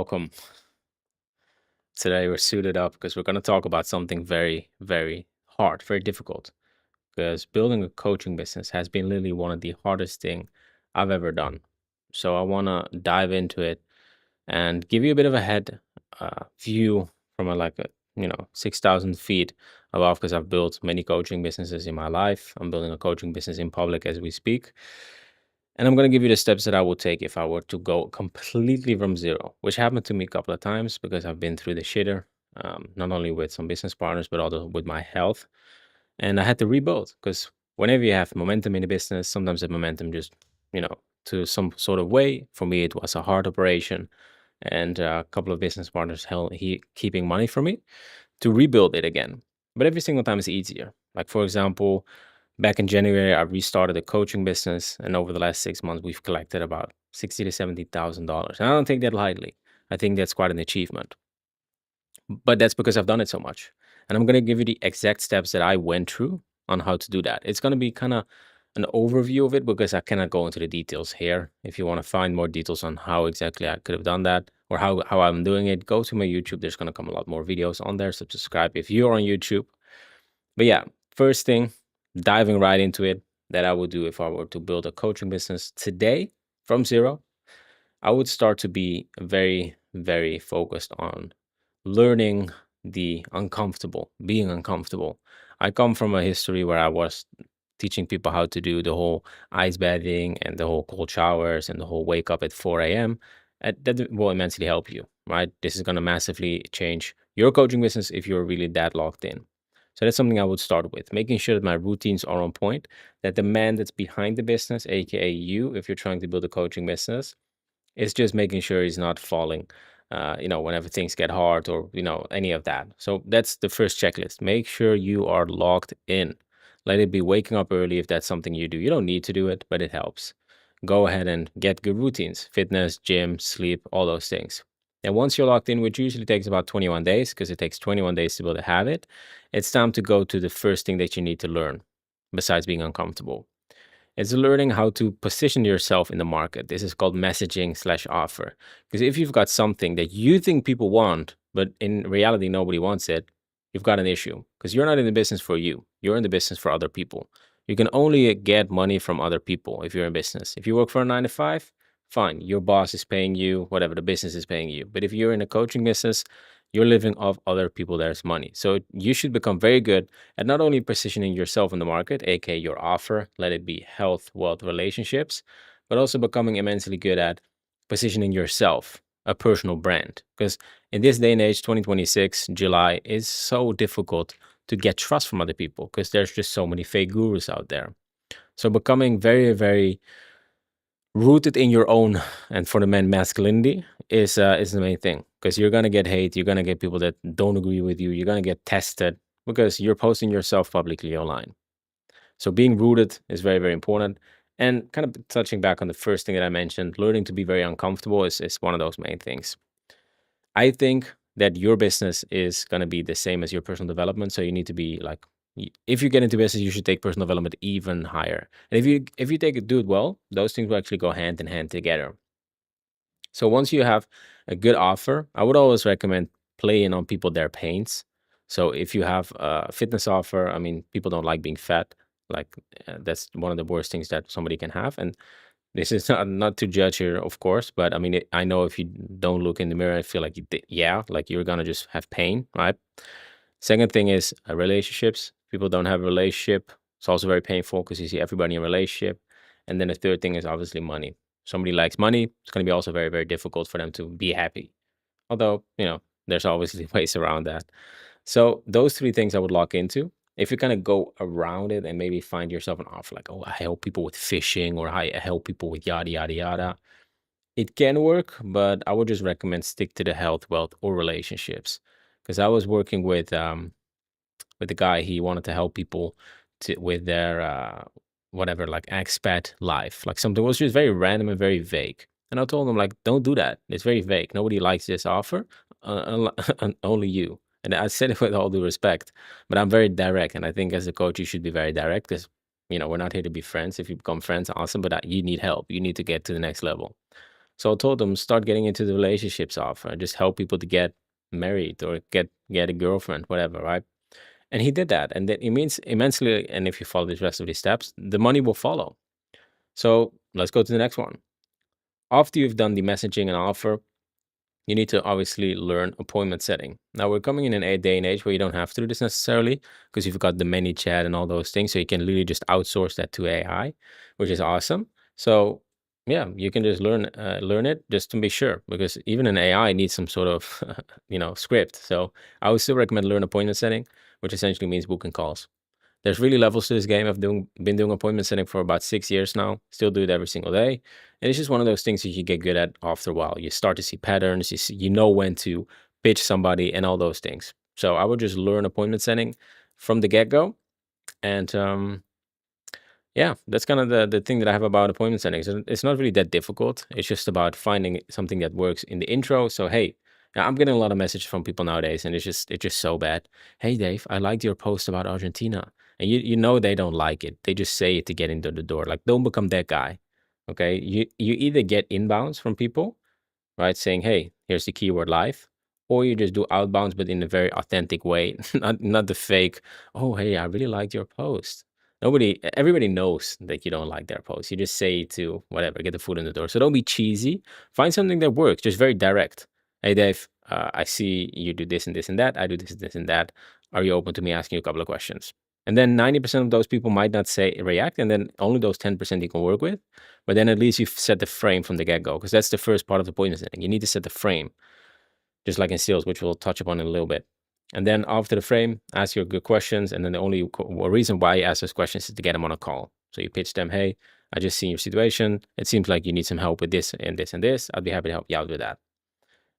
welcome. Today we're suited up because we're going to talk about something very, very hard, very difficult. Because building a coaching business has been literally one of the hardest thing I've ever done. So I want to dive into it and give you a bit of a head view from 6,000 feet above because I've built many coaching businesses in my life. I'm building a coaching business in public as we speak. And I'm going to give you the steps that I would take if I were to go completely from zero, which happened to me a couple of times because I've been through the shitter, not only with some business partners, but also with my health. And I had to rebuild because whenever you have momentum in the business, sometimes the momentum just, you know, to some sort of way. For me, it was a hard operation and a couple of business partners keeping money from me to rebuild it again. But every single time is easier. Like, for example, back in January, I restarted a coaching business, and over the last 6 months, we've collected about $60 to $70,000. And I don't take that lightly. I think that's quite an achievement. But that's because I've done it so much. And I'm going to give you the exact steps that I went through on how to do that. It's going to be kind of an overview of it because I cannot go into the details here. If you want to find more details on how exactly I could have done that or how I'm doing it, go to my YouTube. There's going to come a lot more videos on there. So subscribe if you're on YouTube. But yeah, first thing, diving right into it, that I would do if I were to build a coaching business today from zero, I would start to be very, very focused on learning the uncomfortable, being uncomfortable. I come from a history where I was teaching people how to do the whole ice bathing and the whole cold showers and the whole wake up at 4 a.m. That will immensely help you, right? This is going to massively change your coaching business if you're really that locked in. So that's something I would start with, making sure that my routines are on point, that the man that's behind the business, aka you, if you're trying to build a coaching business, is just making sure he's not falling, whenever things get hard or, any of that. So that's the first checklist. Make sure you are locked in. Let it be waking up early if that's something you do. You don't need to do it, but it helps. Go ahead and get good routines, fitness, gym, sleep, all those things. And once you're locked in, which usually takes about 21 days, because it takes 21 days to build a habit, it's time to go to the first thing that you need to learn besides being uncomfortable. It's learning how to position yourself in the market. This is called messaging/offer. Because if you've got something that you think people want, but in reality nobody wants it, you've got an issue. Because you're not in the business for you. You're in the business for other people. You can only get money from other people if you're in business. If you work for a 9 to 5, fine. Your boss is paying you, whatever the business is paying you. But if you're in a coaching business, you're living off other people there's money. So you should become very good at not only positioning yourself in the market, aka your offer, let it be health, wealth, relationships, but also becoming immensely good at positioning yourself, a personal brand. Because in this day and age, 2026, July, is so difficult to get trust from other people because there's just so many fake gurus out there. So becoming very, very rooted in your own, and for the men, masculinity is the main thing, because you're gonna get hate, you're gonna get people that don't agree with you, you're gonna get tested because you're posting yourself publicly online. So being rooted is very, very important. And kind of touching back on the first thing that I mentioned, learning to be very uncomfortable is one of those main things. I think that your business is going to be the same as your personal development. So you need to be like, if you get into business, you should take personal development even higher. And if you do it well, those things will actually go hand in hand together. So once you have a good offer, I would always recommend playing on people their pains. So if you have a fitness offer, I mean, people don't like being fat. Like that's one of the worst things that somebody can have. And this is not to judge here, of course, but I mean, I know if you don't look in the mirror, I feel like like you're gonna just have pain, right? Second thing is relationships. People don't have a relationship. It's also very painful because you see everybody in a relationship. And then the third thing is obviously money. Somebody likes money, it's going to be also very, very difficult for them to be happy. Although, there's obviously ways around that. So those three things I would lock into. If you kind of go around it and maybe find yourself an offer like, oh, I help people with fishing or I help people with yada, yada, yada. It can work, but I would just recommend stick to the health, wealth, or relationships. Because I was working with the guy, he wanted to help people with their whatever, like expat life, like something was just very random and very vague. And I told him like, don't do that. It's very vague. Nobody likes this offer, only you. And I said it with all due respect, but I'm very direct. And I think as a coach, you should be very direct because, we're not here to be friends. If you become friends, awesome, but you need help. You need to get to the next level. So I told him, start getting into the relationships offer, just help people to get married or get a girlfriend, whatever, right? And he did that, and that it means immensely. And if you follow the rest of these steps, the money will follow. So let's go to the next one. After you've done the messaging and offer, you need to obviously learn appointment setting. Now we're coming in an day and age where you don't have to do this necessarily because you've got the many chat and all those things. So you can literally just outsource that to AI, which is awesome. So yeah, you can just learn it just to be sure, because even an AI needs some sort of script. So I would still recommend learn appointment setting, which essentially means booking calls. There's really levels to this game. I've been doing appointment setting for about 6 years now. Still do it every single day. And it's just one of those things that you get good at after a while. You start to see patterns. You know when to pitch somebody and all those things. So I would just learn appointment setting from the get-go. And yeah, that's kind of the thing that I have about appointment settings. It's not really that difficult. It's just about finding something that works in the intro. So hey, I'm getting a lot of messages from people nowadays, and it's just so bad. Hey Dave, I liked your post about Argentina, and you know they don't like it. They just say it to get into the door. Like, don't become that guy. Okay, you either get inbounds from people, right? Saying, hey, here's the keyword live. Or you just do outbounds, but in a very authentic way, not the fake, oh, hey, I really liked your post. Everybody knows that you don't like their post. You just say to whatever, get the foot in the door. So don't be cheesy. Find something that works, just very direct. Hey, Dave, I see you do this and this and that. I do this and that. Are you open to me asking you a couple of questions? And then 90% of those people might not say react, and then only those 10% you can work with. But then at least you've set the frame from the get-go, because that's the first part of the appointment setting. You need to set the frame, just like in sales, which we'll touch upon in a little bit. And then after the frame, ask your good questions. And then the only reason why you ask those questions is to get them on a call. So you pitch them, hey, I just seen your situation. It seems like you need some help with this and this and this. I'd be happy to help you out with that.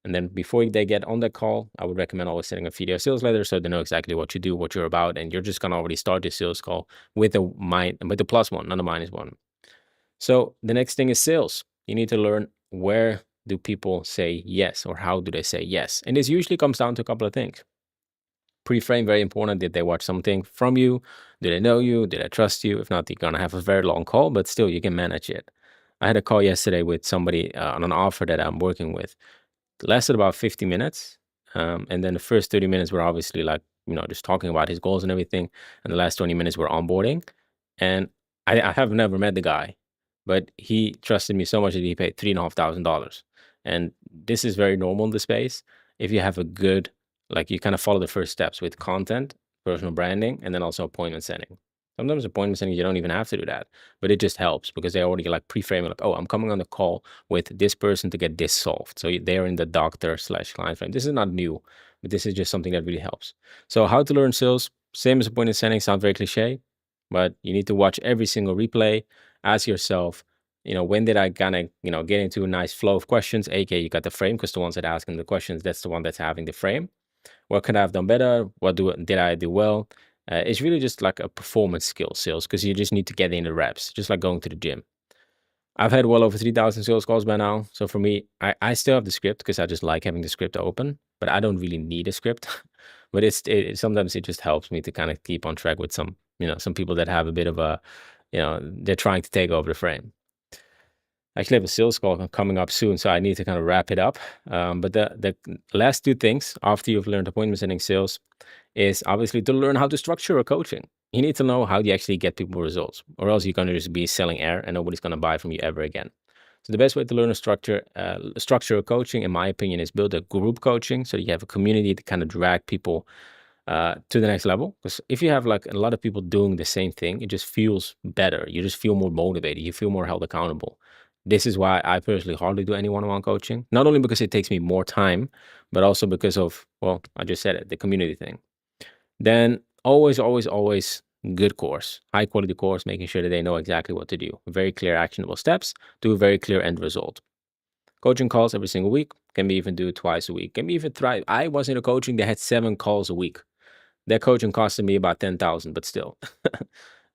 And then before they get on that call, I would recommend always sending a video sales letter so they know exactly what you do, what you're about, and you're just gonna already start the sales call with the plus one, not a minus one. So the next thing is sales. You need to learn, where do people say yes, or how do they say yes? And this usually comes down to a couple of things. Pre-frame, very important. Did they watch something from you? Do they know you? Do they trust you? If not, you're gonna have a very long call, but still you can manage it. I had a call yesterday with somebody on an offer that I'm working with. It lasted about 50 minutes. And then the first 30 minutes were obviously like, just talking about his goals and everything. And the last 20 minutes were onboarding. And I have never met the guy, but he trusted me so much that he paid $3,500. And this is very normal in the space. If you have a good, like, you kind of follow the first steps with content, personal branding, and then also appointment setting. Sometimes appointment setting, you don't even have to do that, but it just helps because they already like pre-frame it, like, oh, I'm coming on the call with this person to get this solved. So they're in the doctor/client frame. This is not new, but this is just something that really helps. So how to learn sales, same as appointment setting, sounds very cliche, but you need to watch every single replay. Ask yourself, when did I kind of, get into a nice flow of questions? AK, you got the frame, because the ones that are asking the questions, that's the one that's having the frame. What could I have done better? Did I do well? It's really just like a performance skill sales, because you just need to get in the reps, just like going to the gym. I've had well over 3,000 sales calls by now. So for me, I still have the script because I just like having the script open, but I don't really need a script. But sometimes it just helps me to kind of keep on track with some people that have a bit of a, they're trying to take over the frame. I actually have a sales call coming up soon, so I need to kind of wrap it up. But the last two things after you've learned appointment setting sales is obviously to learn how to structure a coaching. You need to know how you actually get people results, or else you're going to just be selling air and nobody's going to buy from you ever again. So the best way to learn a structure a coaching, in my opinion, is build a group coaching, so you have a community to kind of drag people to the next level. Because if you have like a lot of people doing the same thing, it just feels better. You just feel more motivated. You feel more held accountable. This is why I personally hardly do any one-on-one coaching. Not only because it takes me more time, but also because of, well, I just said it, the community thing. Then always, always, always good course, high quality course, making sure that they know exactly what to do. Very clear, actionable steps to a very clear end result. Coaching calls every single week. Can be even do it twice a week. Can be even try. I was in a coaching that had 7 calls a week. That coaching costed me about 10,000, but still,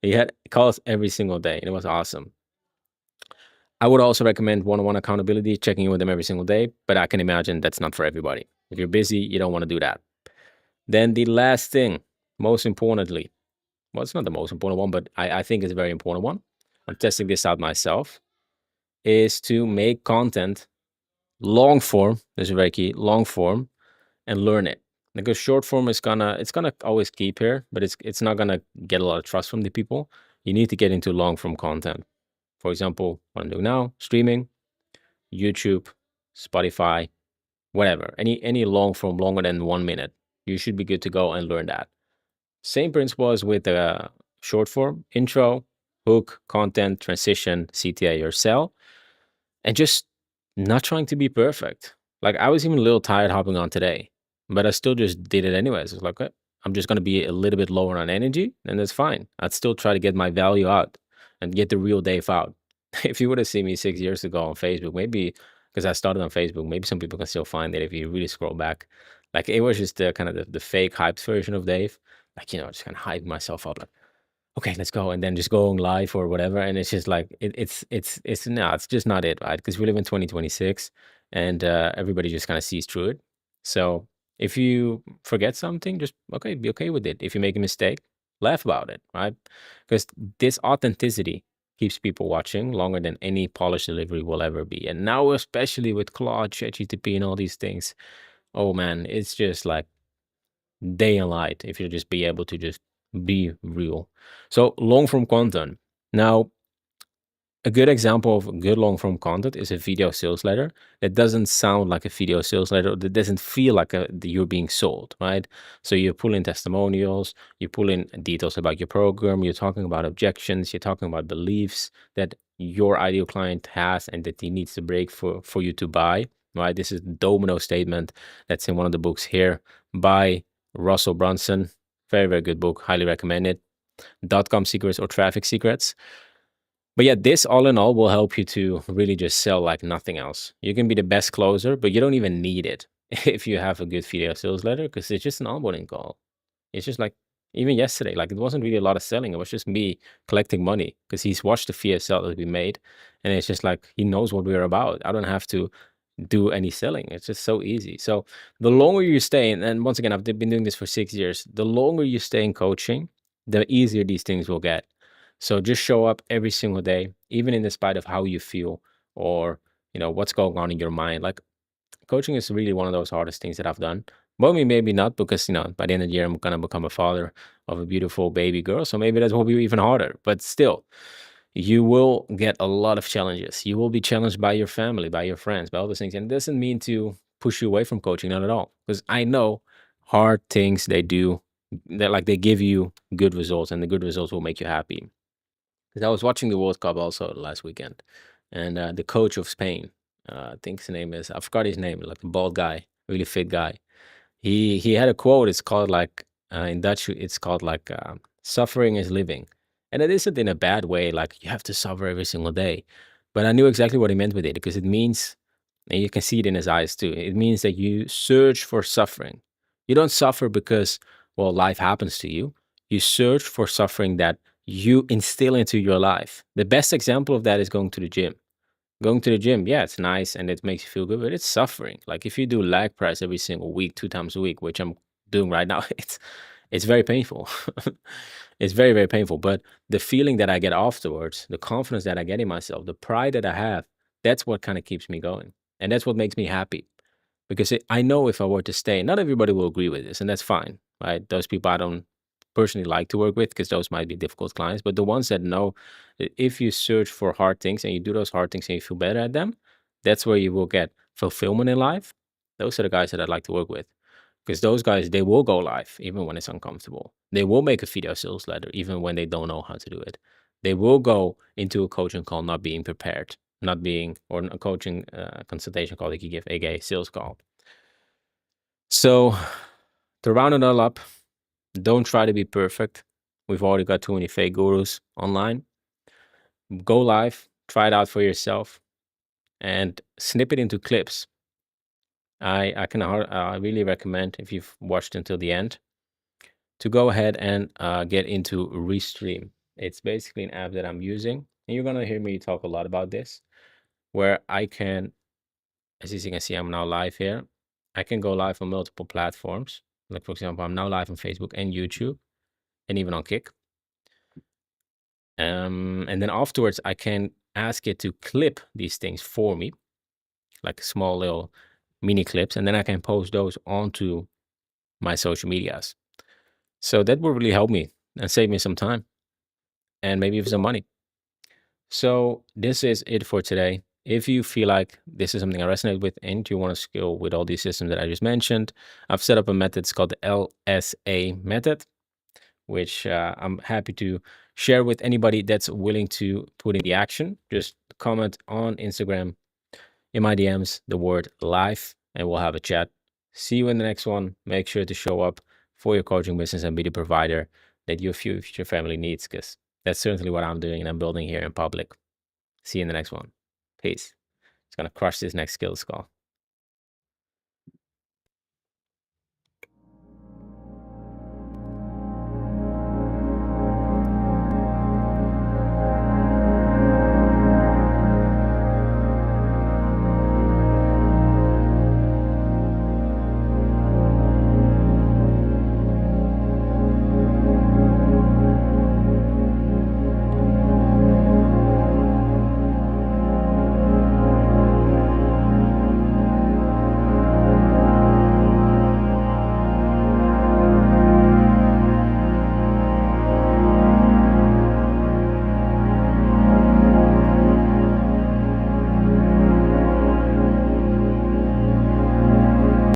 he had calls every single day, and it was awesome. I would also recommend one-on-one accountability, checking in with them every single day, but I can imagine that's not for everybody. If you're busy, you don't want to do that. Then the last thing, most importantly, well, it's not the most important one, but I think it's a very important one. I'm testing this out myself, is to make content long form is very key. Long form and learn it, because short form is gonna always keep here, but it's not gonna get a lot of trust from the people. You need to get into long form content. For example, what I'm doing now, streaming, YouTube, Spotify, whatever. Any long form longer than 1 minute, you should be good to go and learn that. Same principle as with the short form: intro, hook, content, transition, CTA, or sell, and just not trying to be perfect. Like, I was even a little tired hopping on today, but I still just did it anyways. It's like, I'm just going to be a little bit lower on energy, and that's fine. I'd still try to get my value out and get the real Dave out. If you would have seen me 6 years ago on Facebook, maybe because I started on Facebook, maybe some people can still find it if you really scroll back. Like, it was just the kind of the fake hyped version of Dave. Like, just kind of hype myself up. Like, okay, let's go, and then just going live or whatever, and it's just like it's no, it's just not it, right? Because we live in 2026, and everybody just kind of sees through it. So if you forget something, just okay, be okay with it. If you make a mistake, laugh about it, right? Because this authenticity keeps people watching longer than any polished delivery will ever be. And now, especially with Claude, ChatGPT, and all these things, oh man, it's just like day and light if you just be able to just be real. So long form content. Now, a good example of good long form content is a video sales letter that doesn't sound like a video sales letter, that doesn't feel like you're being sold, right? So you pull in testimonials, you pull in details about your program, you're talking about objections, you're talking about beliefs that your ideal client has and that he needs to break for you to buy, right? This is the domino statement that's in one of the books here by Russell Brunson. Very, very good book. Highly recommend it. .com secrets or traffic secrets. But yeah, this all in all will help you to really just sell like nothing else. You can be the best closer, but you don't even need it if you have a good video sales letter, because it's just an onboarding call. It's just like, even yesterday, like, it wasn't really a lot of selling. It was just me collecting money because he's watched the VSL that we made. And it's just like, he knows what we're about. I don't have to do any selling. It's just so easy. So the longer you stay, and once again, I've been doing this for 6 years, the longer you stay in coaching, the easier these things will get. So just show up every single day, even in the spite of how you feel or, what's going on in your mind. Like, coaching is really one of those hardest things that I've done. Well, maybe not, because, by the end of the year, I'm going to become a father of a beautiful baby girl. So maybe that will be even harder. But still, you will get a lot of challenges. You will be challenged by your family, by your friends, by all those things. And it doesn't mean to push you away from coaching, not at all. Because I know hard things they do, that like they give you good results, and the good results will make you happy. Because I was watching the World Cup also last weekend, and the coach of Spain, I think his name is, I forgot his name, like a bald guy, really fit guy. He had a quote. It's called like, in Dutch, it's called like, suffering is living, and it isn't in a bad way. Like, you have to suffer every single day, but I knew exactly what he meant with it, because it means, and you can see it in his eyes too. It means that you search for suffering. You don't suffer because, well, life happens to you. You search for suffering that you instill into your life. The best example of that is going to the gym. Going to the gym, yeah, it's nice and it makes you feel good, but it's suffering. Like, if you do leg press every single week, 2 times a week, which I'm doing right now, it's very painful. It's very, very painful. But the feeling that I get afterwards, the confidence that I get in myself, the pride that I have, that's what kind of keeps me going. And that's what makes me happy. Because I know if I were to stay, not everybody will agree with this, and that's fine, right? Those people I don't personally like to work with, because those might be difficult clients. But the ones that know that if you search for hard things and you do those hard things and you feel better at them, that's where you will get fulfillment in life. Those are the guys that I'd like to work with. Because those guys, they will go live even when it's uncomfortable. They will make a video sales letter even when they don't know how to do it. They will go into a coaching call not being prepared, not being, or a coaching consultation call that you give, aka sales call. So to round it all up, don't try to be perfect. We've already got too many fake gurus online. Go live, try it out for yourself, and snip it into clips. I really recommend, if you've watched until the end, to go ahead and get into Restream. It's basically an app that I'm using, and you're gonna hear me talk a lot about this, where I can, as you can see, I'm now live here. I can go live on multiple platforms. Like, for example, I'm now live on Facebook and YouTube, and even on Kick. And then afterwards, I can ask it to clip these things for me. like small little mini clips, and then I can post those onto my social medias. So that will really help me and save me some time and maybe even some money. So this is it for today. If you feel like this is something I resonate with and you want to skill with all these systems that I just mentioned, I've set up a method. It's called the LSA method, which I'm happy to share with anybody that's willing to put in the action. Just comment on Instagram in my DMs the word live and we'll have a chat. See you in the next one. Make sure to show up for your coaching business and be the provider that your future family needs, because that's certainly what I'm doing and I'm building here in public. See you in the next one. Peace. It's going to crush this next skills call.